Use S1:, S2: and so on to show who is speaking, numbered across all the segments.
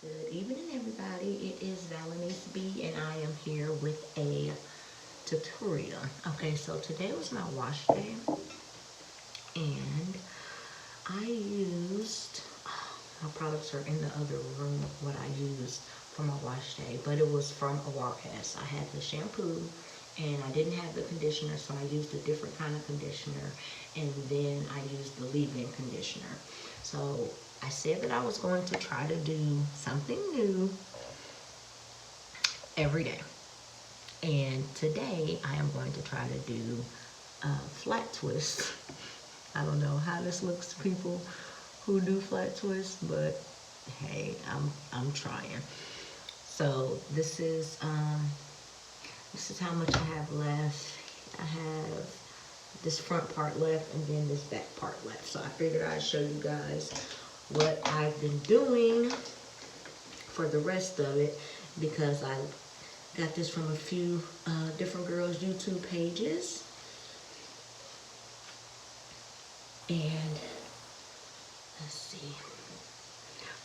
S1: Good evening, everybody. It is valeneseb, and I am here with a tutorial. Okay, so today was my wash day, and I used, my products are in the other room, what I used for my wash day, but it was from ORS. I had the shampoo, and I didn't have the conditioner, so I used a different kind of conditioner, and then I used the leave-in conditioner. So I said that I was going to try to do something new every day. And today I am going to try to do a flat twist. I don't know how this looks to people who do flat twists, but hey, I'm trying. So this is how much I have left. I have this front part left and then this back part left. So I figured I'd show you guys what I've been doing for the rest of it, because I got this from a few different girls' YouTube pages. And let's see,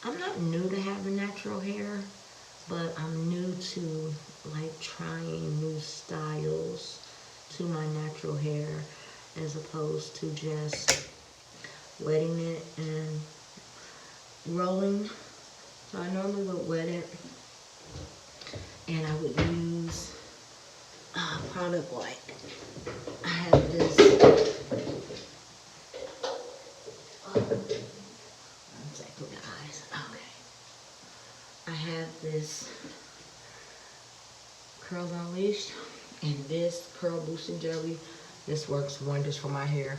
S1: I'm not new to having natural hair, but I'm new to like trying new styles to my natural hair as opposed to just wetting it and rolling. So I normally would wet it, and I would use a product like, I have this, one second guys, okay. I have this Curls Unleashed and this Curl Boosting Jelly. This works wonders for my hair.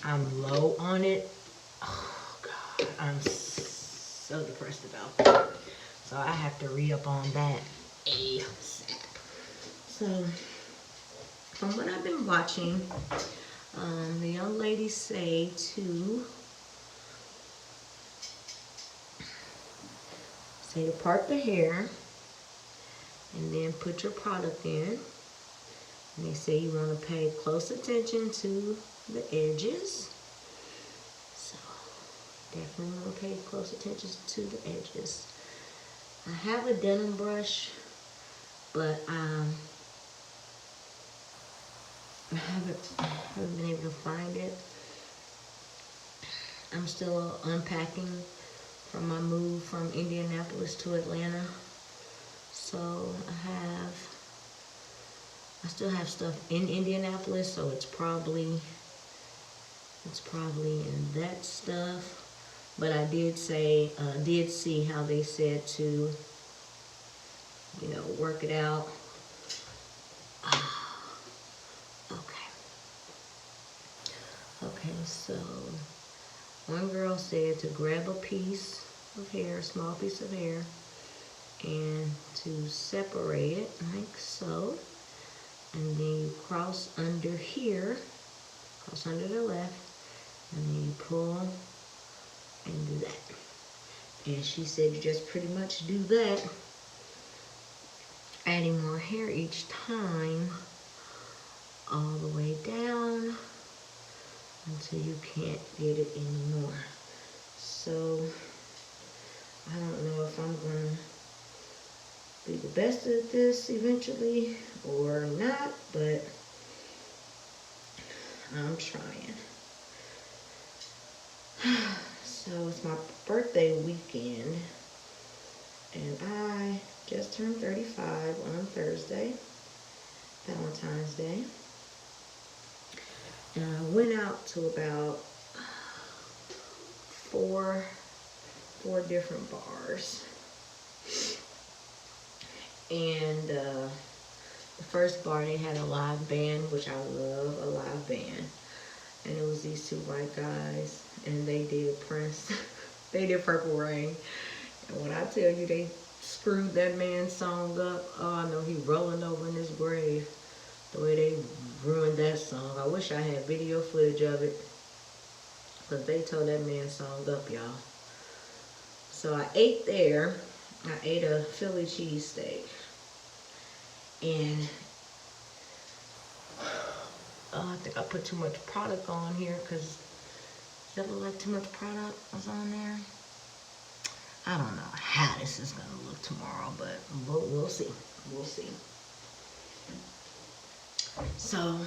S1: I'm low on it. Oh God, I'm so depressed about that. So I have to re-up on that ASAP. So from what I've been watching, the young ladies say to part the hair and then put your product in. And they say you want to pay close attention to the edges. So definitely want to pay close attention to the edges. I have a denim brush, but I haven't been able to find it. I'm still unpacking from my move from Indianapolis to Atlanta. So I still have stuff in Indianapolis, so it's probably in that stuff. But I did see how they said to, work it out. Okay, so one girl said to grab a piece of hair, a small piece of hair, and to separate it like so. And then you cross under here, cross under the left, and then you pull and do that. And she said you just pretty much do that, adding more hair each time, all the way down until you can't get it anymore. So I don't know if I'm gonna be the best at this eventually or not, but I'm trying. So it's my birthday weekend, and I just turned 35 on Thursday, Valentine's Day. And I went out to about four different bars. And the first bar, they had a live band, which I love a live band. And it was these two white guys, and they did Prince. They did Purple Rain. And when I tell you they screwed that man's song up, oh, I know he rolling over in his grave. The way they ruined that song. I wish I had video footage of it, but they tore that man's song up, y'all. So I ate there. I ate a Philly cheesesteak. And I think I put too much product on here, because does that look like too much product was on there? I don't know how this this is gonna look tomorrow, but we'll see. We'll see. So,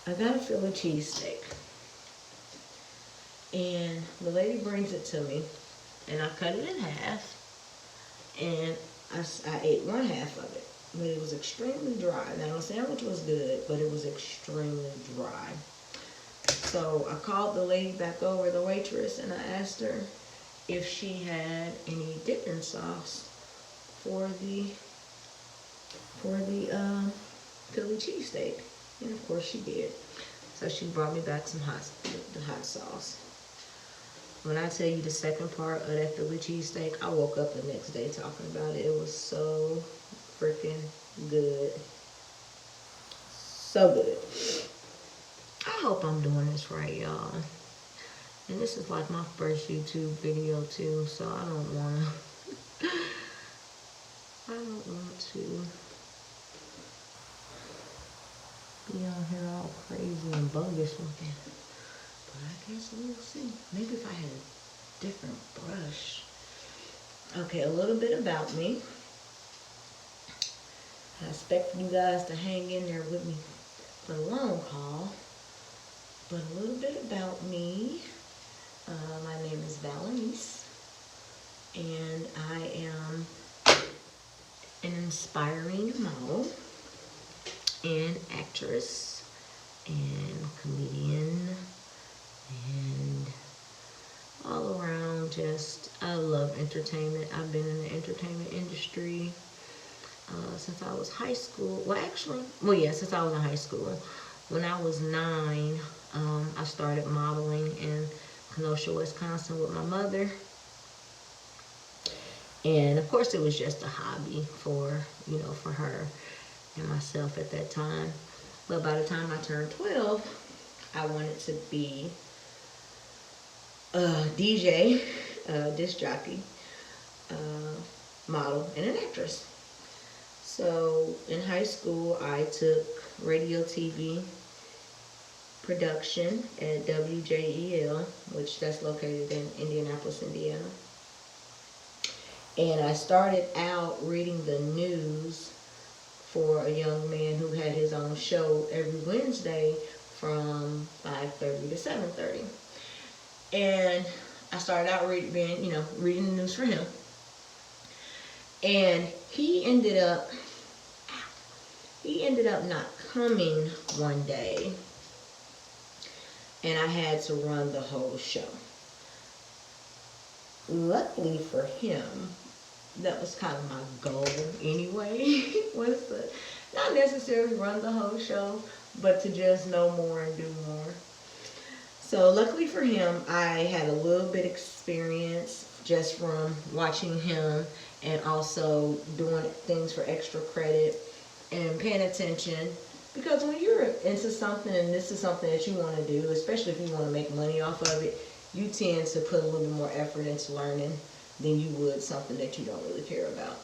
S1: I got a Philly cheesesteak, and the lady brings it to me, and I cut it in half, and I ate one half of it, but it was extremely dry. Now, the sandwich was good, but it was extremely dry. So I called the lady back over, the waitress, and I asked her if she had any dipping sauce for the Philly cheesesteak. And of course she did. So she brought me back some the hot sauce. When I tell you the second part of that Philly cheesesteak, I woke up the next day talking about it. It was so freaking good. So good. I hope I'm doing this right, y'all. And this is like my first YouTube video too, so I don't want to be on here all crazy and bogus looking. But I guess we'll see. Maybe if I had a different brush. Okay, a little bit about me. I expect you guys to hang in there with me for the long haul. But a little bit about me. My name is Valeneseb, and I am an inspiring model and actress and comedian and all around just, I love entertainment. I've been in the entertainment industry since I was high school. Since I was in high school. When I was 9, I started modeling in Kenosha, Wisconsin with my mother. And of course it was just a hobby for her and myself at that time. But by the time I turned 12, I wanted to be a DJ, disc jockey, model, and an actress. So in high school, I took radio, TV, production at WJEL, which that's located in Indianapolis, Indiana. And I started out reading the news for a young man who had his own show every Wednesday from 5:30 to 7:30. And I started out reading the news for him. And he ended up not coming one day, and I had to run the whole show. Luckily for him, that was kind of my goal anyway, was to not necessarily run the whole show, but to just know more and do more. So luckily for him, I had a little bit experience just from watching him and also doing things for extra credit and paying attention. Because when you're into something and this is something that you want to do, especially if you want to make money off of it, you tend to put a little bit more effort into learning than you would something that you don't really care about.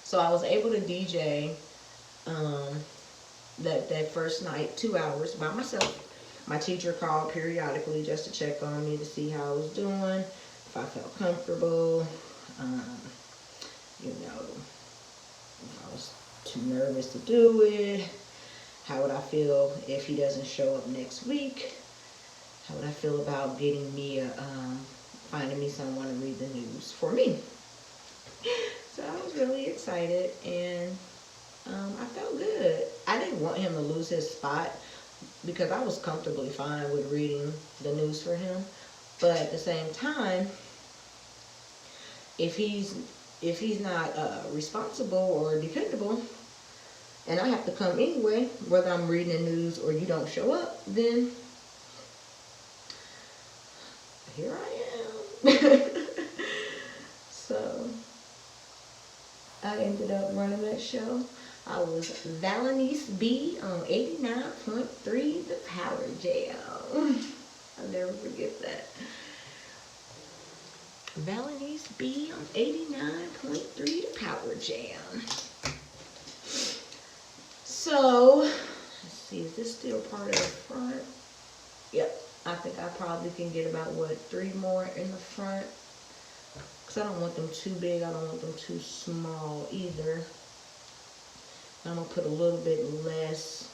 S1: So I was able to DJ that first night 2 hours by myself. My teacher called periodically just to check on me to see how I was doing, if I felt comfortable, if I was too nervous to do it, how would I feel if he doesn't show up next week, how would I feel about getting me finding me someone to read the news for me. So I was really excited, and I felt good. I didn't want him to lose his spot because I was comfortably fine with reading the news for him. But at the same time, if he's not responsible or dependable, and I have to come anyway, whether I'm reading the news or you don't show up, then here I am. So I ended up running that show. I was Valeneseb B on 89.3 The Power Jam. I'll never forget that. Valeneseb B on 89.3 The Power Jam. So, let's see, is this still part of the front? Yep, I think I probably can get about, what, 3 more in the front. Because I don't want them too big. I don't want them too small either. I'm going to put a little bit less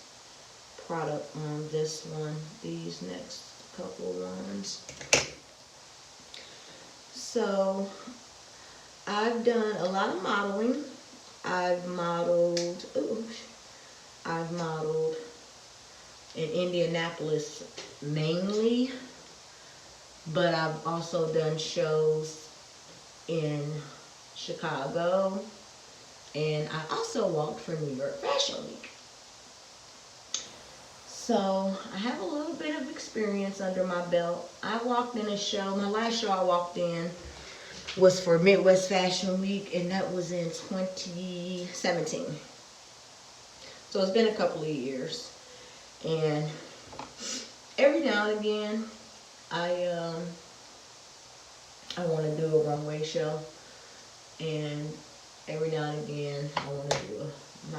S1: product on this one, these next couple ones. So I've done a lot of modeling. I've modeled in Indianapolis mainly, but I've also done shows in Chicago, and I also walked for New York Fashion Week. So I have a little bit of experience under my belt. I walked in a show, my last show I walked in was for Midwest Fashion Week, and that was in 2017. So it's been a couple of years. And every now and again, I want to do a runway show. And every now and again, I want to do a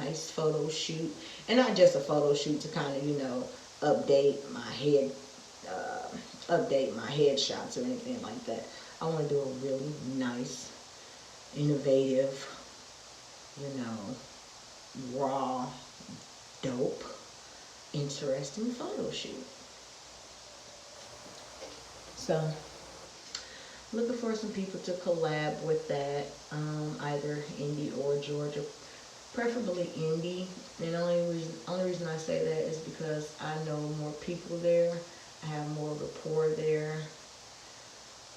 S1: nice photo shoot. And not just a photo shoot to kind of, you know, update my headshots or anything like that. I want to do a really nice, innovative, you know, raw, dope, interesting photo shoot. So, looking for some people to collab with that, either Indy or Georgia, preferably Indy. And the only reason I say that is because I know more people there, I have more rapport there,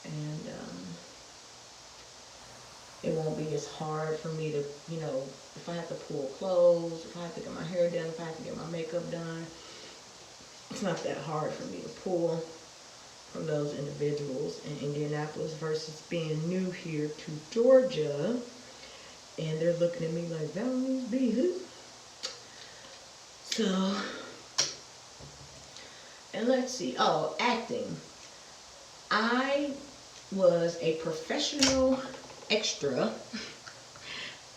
S1: and it won't be as hard for me to, you know, if I have to pull clothes, if I have to get my hair done, if I have to get my makeup done, it's not that hard for me to pull from those individuals in Indianapolis versus being new here to Georgia, and they're looking at me like, valeneseb who? So, and let's see, oh, acting. I was a professional extra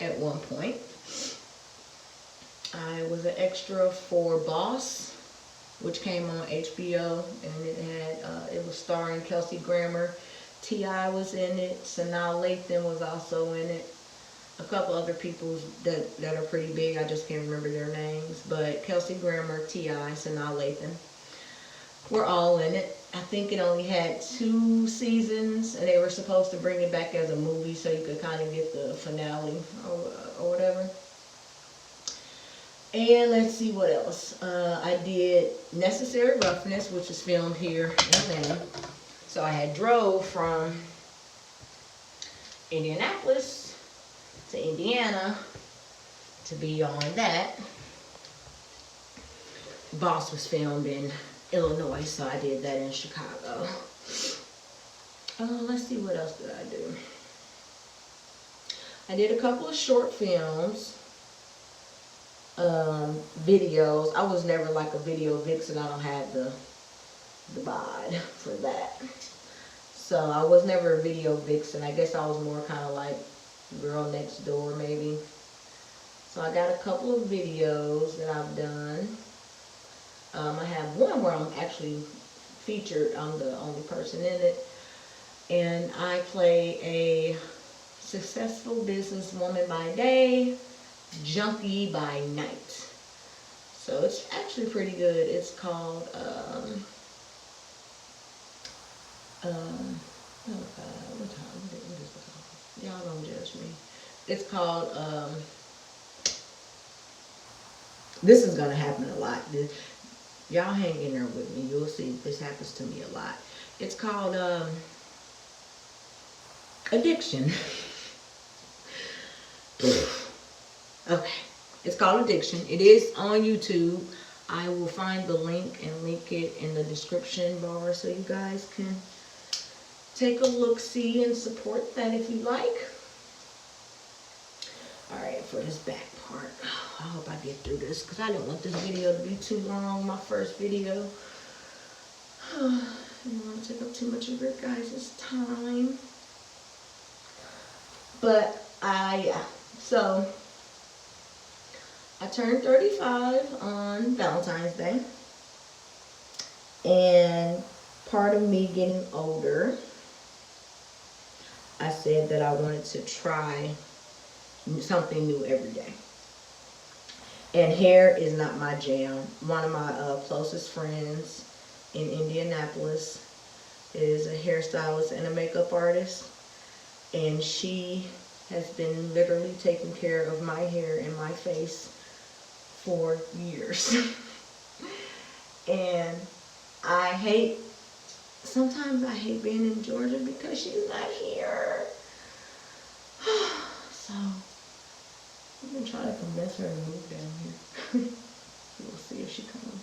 S1: at one point. I was an extra for Boss, which came on HBO, and it was starring Kelsey Grammer. T.I. was in it. Sanaa Lathan was also in it. A couple other people that are pretty big. I just can't remember their names. But Kelsey Grammer, T.I., Sanaa Lathan were all in it. I think it only had 2 seasons, and they were supposed to bring it back as a movie so you could kind of get the finale or whatever. And let's see what else. I did Necessary Roughness, which was filmed here in Atlanta. So I had drove from Indianapolis to Indiana to be on that. Boss was filmed in Illinois, so I did that in Chicago. Let's see, what else did I do? I did a couple of short films. Videos. I was never like a video vixen. I don't have the bod for that. So I was never a video vixen. I guess I was more kind of like girl next door maybe. So I got a couple of videos that I've done. I have one where I'm actually featured. I'm the only person in it. And I play a successful businesswoman by day, junkie by night. So it's actually pretty good. It's called what is it called? Y'all don't judge me. It's called this is gonna happen a lot. Y'all hang in there with me. You'll see this happens to me a lot. It's called Addiction. Okay, it's called Addiction. It is on YouTube. I will find the link and link it in the description bar so you guys can take a look-see and support that if you like. Alright, for this back part, I hope I get through this because I didn't want this video to be too long, my first video. I don't want to take up too much of your guys' time. But so I turned 35 on Valentine's Day. And part of me getting older, I said that I wanted to try something new every day. And hair is not my jam. One of my closest friends in Indianapolis is a hairstylist and a makeup artist. And she has been literally taking care of my hair and my face for years. And sometimes I hate being in Georgia because she's not here. So I've been trying to convince her to move down here. We'll see if she comes.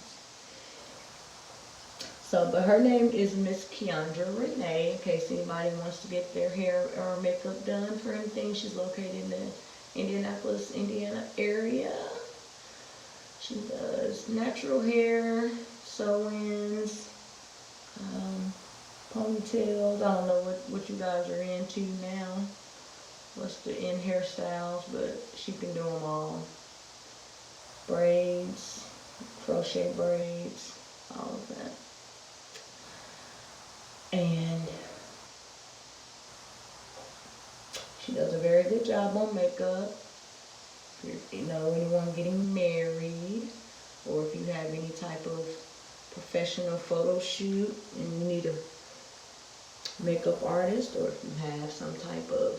S1: So, but her name is Miss Keandra Renee, in case anybody wants to get their hair or makeup done for anything. She's located in the Indianapolis, Indiana area. She does natural hair, sew-ins, ponytails. I don't know what you guys are into now. What's the in hairstyles, but she can do them all. Braids, crochet braids, all of that. And she does a very good job on makeup. If you know anyone getting married, or if you have any type of professional photo shoot and you need a makeup artist, or if you have some type of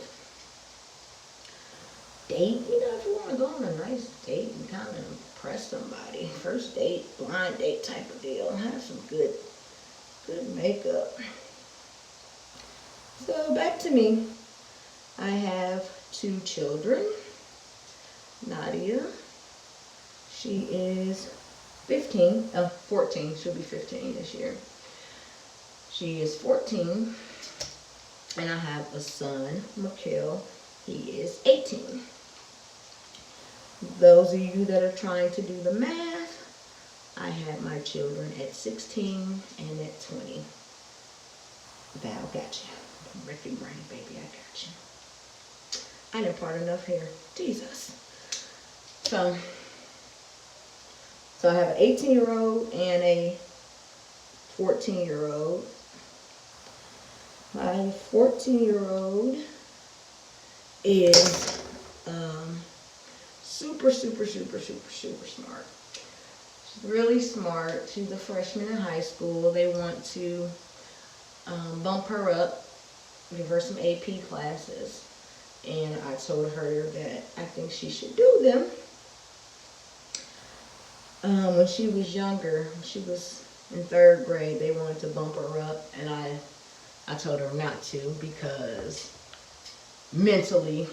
S1: date, you know, if you want to go on a nice date and kind of impress somebody, first date, blind date type of deal, have some good makeup. So back to me. I have 2 children. Nadia, she is 14, she'll be 15 this year. She is 14, and I have a son, Mikhail, he is 18. Those of you that are trying to do the math, I had my children at 16 and at 20. Val, got you. Wreck your brain, baby, I got you. I didn't part enough hair. Jesus. So I have an 18-year-old and a 14-year-old. My 14-year-old is super smart. She's really smart. She's a freshman in high school. They want to bump her up, give her some AP classes. And I told her that I think she should do them. When she was younger, when she was in 3rd grade, they wanted to bump her up, and I told her not to because mentally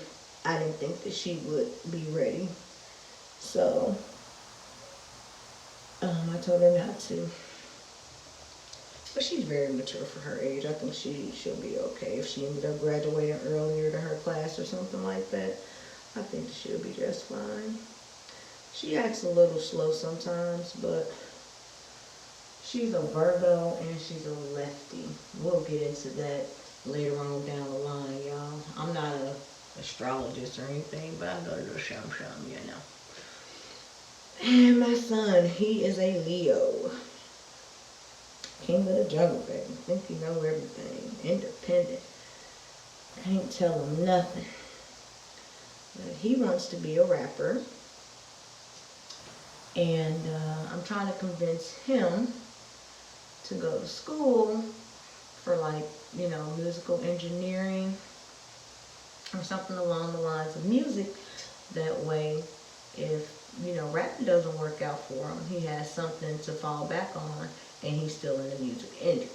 S1: I didn't think that she would be ready. So I told her not to. But she's very mature for her age. I think she'll be okay. If she ended up graduating earlier to her class or something like that, I think she'll be just fine. She acts a little slow sometimes, but she's a Virgo and she's a lefty. We'll get into that later on down the line, y'all. I'm not an astrologist or anything, but I go to the Shampoo, you know. And my son, he is a Leo. King of the jungle, baby. Think you know everything. Independent. Can't tell him nothing. But he wants to be a rapper. And I'm trying to convince him to go to school for, like, you know, musical engineering or something along the lines of music. That way, if, you know, rapping doesn't work out for him, he has something to fall back on, and he's still in the music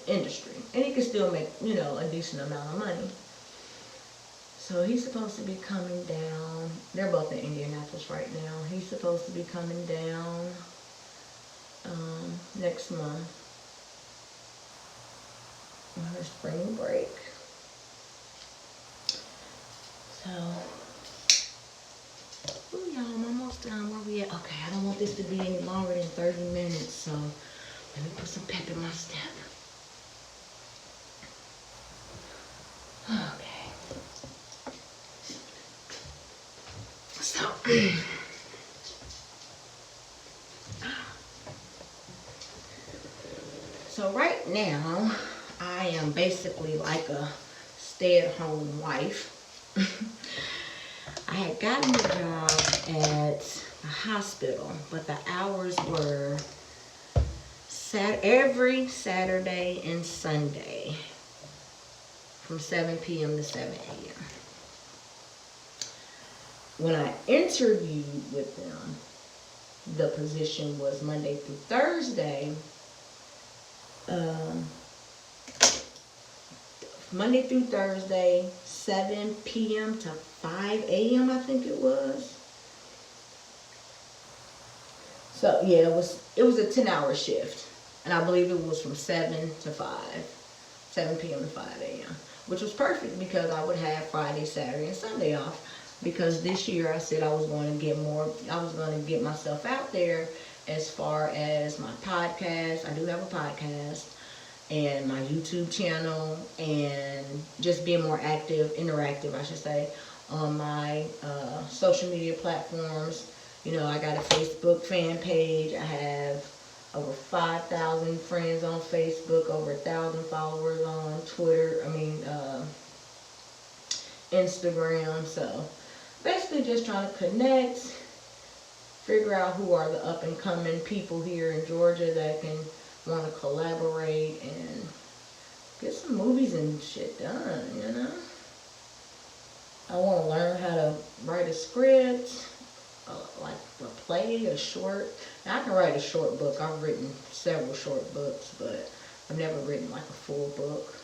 S1: industry. And he can still make, you know, a decent amount of money. So he's supposed to be coming down. They're both in Indianapolis right now. He's supposed to be coming down next month on her spring break. So, ooh, y'all, I'm almost done. Where we at? Okay, I don't want this to be any longer than 30 minutes, so let me put some pep in my step. Okay. So right now, I am basically like a stay-at-home wife. I had gotten a job at a hospital, but the hours were every Saturday and Sunday from 7 p.m. to 7 a.m. When I interviewed with them, the position was Monday through Thursday. Monday through Thursday, 7 p.m. to 5 a.m. I think it was. So yeah, it was a 10-hour shift, and I believe it was from 7 to 5, 7 p.m. to 5 a.m., which was perfect because I would have Friday, Saturday, and Sunday off. Because this year I said I was going to get myself out there as far as my podcast. I do have a podcast, and my YouTube channel, and just being more interactive, I should say, on my social media platforms. You know, I got a Facebook fan page. I have over 5,000 friends on Facebook, over 1,000 followers on Twitter. Instagram. So basically just trying to connect, figure out who are the up and coming people here in Georgia that can want to collaborate and get some movies and shit done, you know. I want to learn how to write a script, like a play, a short. Now, I can write a short book. I've written several short books, but I've never written like a full book.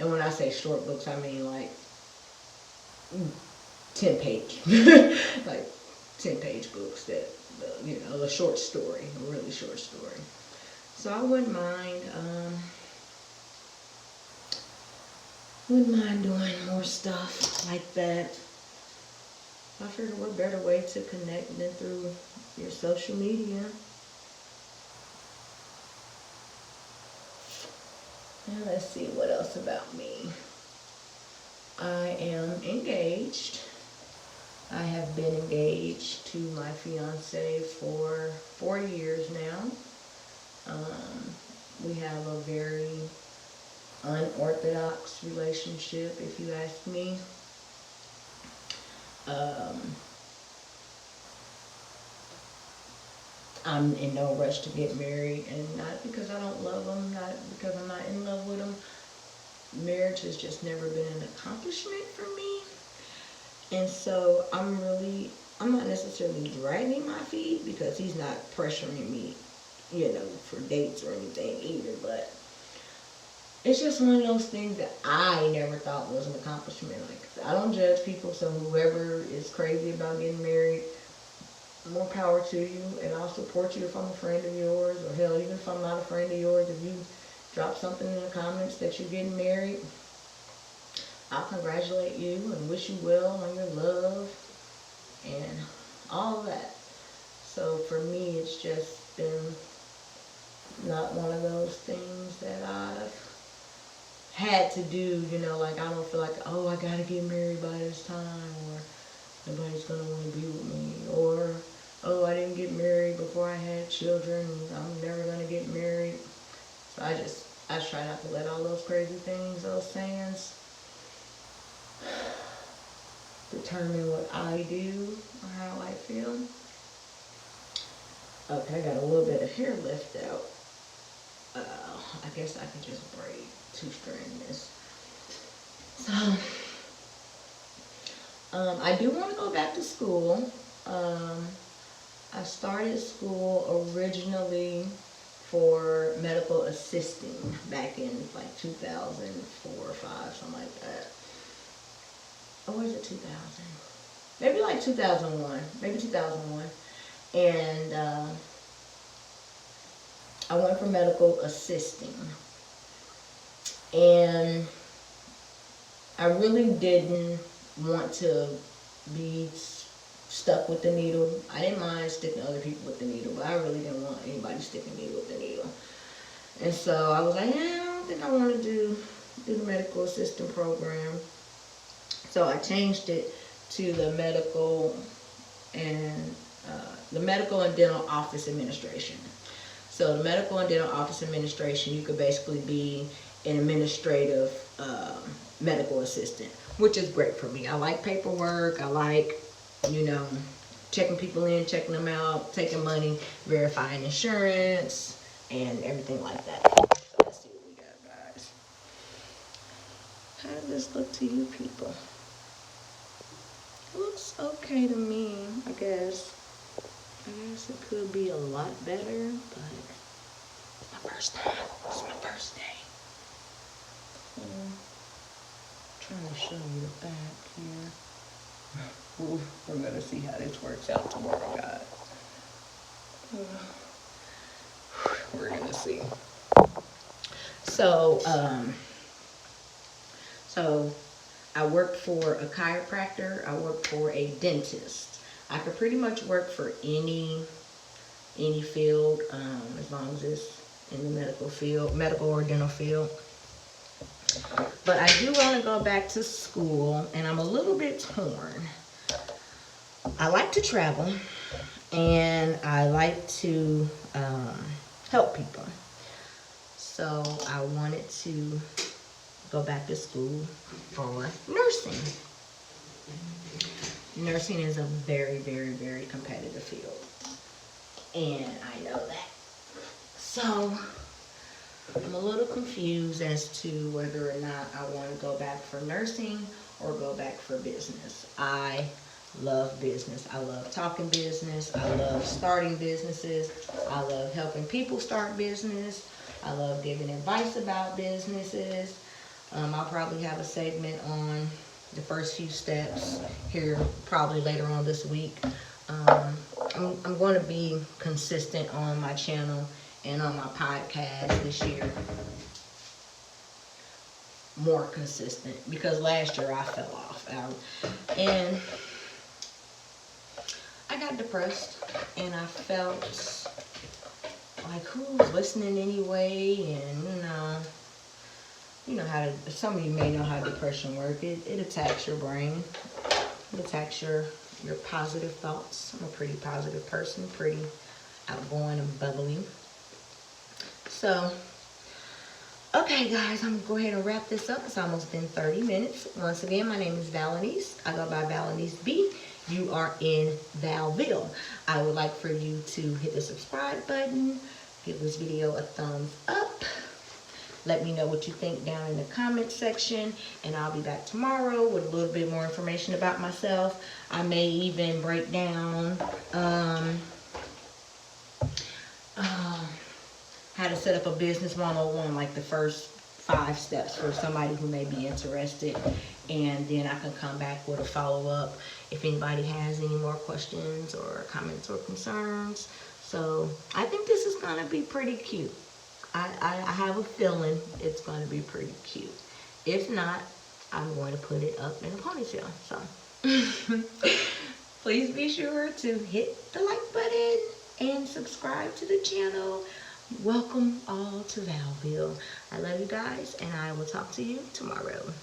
S1: And when I say short books, I mean like 10-page, like 10-page books that, you know, a short story, a really short story. So I wouldn't mind doing more stuff like that. I figured what better way to connect than through your social media. And let's see what else about me. I am engaged. I have been engaged to my fiance for 4 years now. We have a very unorthodox relationship, if you ask me. I'm in no rush to get married, and not because I don't love him, not because I'm not in love with him. Marriage has just never been an accomplishment for me. And so I'm not necessarily dragging my feet because he's not pressuring me, you know, for dates or anything either. But it's just one of those things that I never thought was an accomplishment. Like, I don't judge people, so whoever is crazy about getting married, more power to you, and I'll support you if I'm a friend of yours, or hell, even if I'm not a friend of yours, if you drop something in the comments that you're getting married, I'll congratulate you and wish you well on your love and all of that. So for me, it's just been not one of those things that I've had to do, you know, like I don't feel like, oh, I gotta get married by this time, or nobody's gonna want to be with me, or oh, I didn't get married before I had children, I'm never gonna get married. So I try not to let all those crazy things, those sayings, determine what I do or how I feel. Okay, I got a little bit of hair left out. I guess I can just braid, two-strand this. So, I do want to go back to school. I started school originally for medical assisting back in like 2004 or 5, something like that. Or was it 2000? Maybe like 2001. Maybe 2001. And I went for medical assisting. And I really didn't want to be stuck with the needle. I didn't mind sticking other people with the needle, but I really didn't want anybody sticking me with the needle. And so I was like, I don't think I want to do the medical assistant program. So I changed it to the medical and dental office administration. So the medical and dental office administration, you could basically be an administrative medical assistant, which is great for me. I like paperwork. I like, you know, checking people in, checking them out, taking money, verifying insurance, and everything like that. So let's see what we got, guys. How does this look to you people? It looks okay to me, I guess. I guess it could be a lot better, but it's my first time. It's my first day. Trying to show you the back here. Ooh, we're gonna see how this works out tomorrow, guys. We're gonna see. So I worked for a chiropractor. I worked for a dentist. I could pretty much work for any field, as long as it's in the medical field, medical or dental field. But I do want to go back to school, and I'm a little bit torn. I like to travel, and I like to help people. So I wanted to go back to school for nursing. Nursing is a very, very, very competitive field, and I know that. So I'm a little confused as to whether or not I want to go back for nursing or go back for business. I love business. I love talking business. I love starting businesses. I love helping people start business. I love giving advice about businesses. I'll probably have a segment on the first few steps here probably later on this week. I'm going to be consistent on my channel and on my podcast this year. More consistent, because last year I fell off. And I got depressed, and I felt like, who's listening anyway? And you know how to, some of you may know how depression works. It attacks your brain. It attacks your positive thoughts. I'm a pretty positive person, pretty outgoing and bubbly. So, okay guys, I'm going to go ahead and wrap this up. It's almost been 30 minutes. Once again, my name is Valenice. I go by Valenice B. You are in Valville. I would like for you to hit the subscribe button. Give this video a thumbs up. Let me know what you think down in the comment section, and I'll be back tomorrow with a little bit more information about myself. I may even break down how to set up a business 101, like the first 5 steps for somebody who may be interested, and then I can come back with a follow-up if anybody has any more questions or comments or concerns. So I think this is going to be pretty cute. I have a feeling it's going to be pretty cute. If not, I'm going to put it up in a ponytail. So please be sure to hit the like button and subscribe to the channel. Welcome all to Valville. I love you guys, and I will talk to you tomorrow.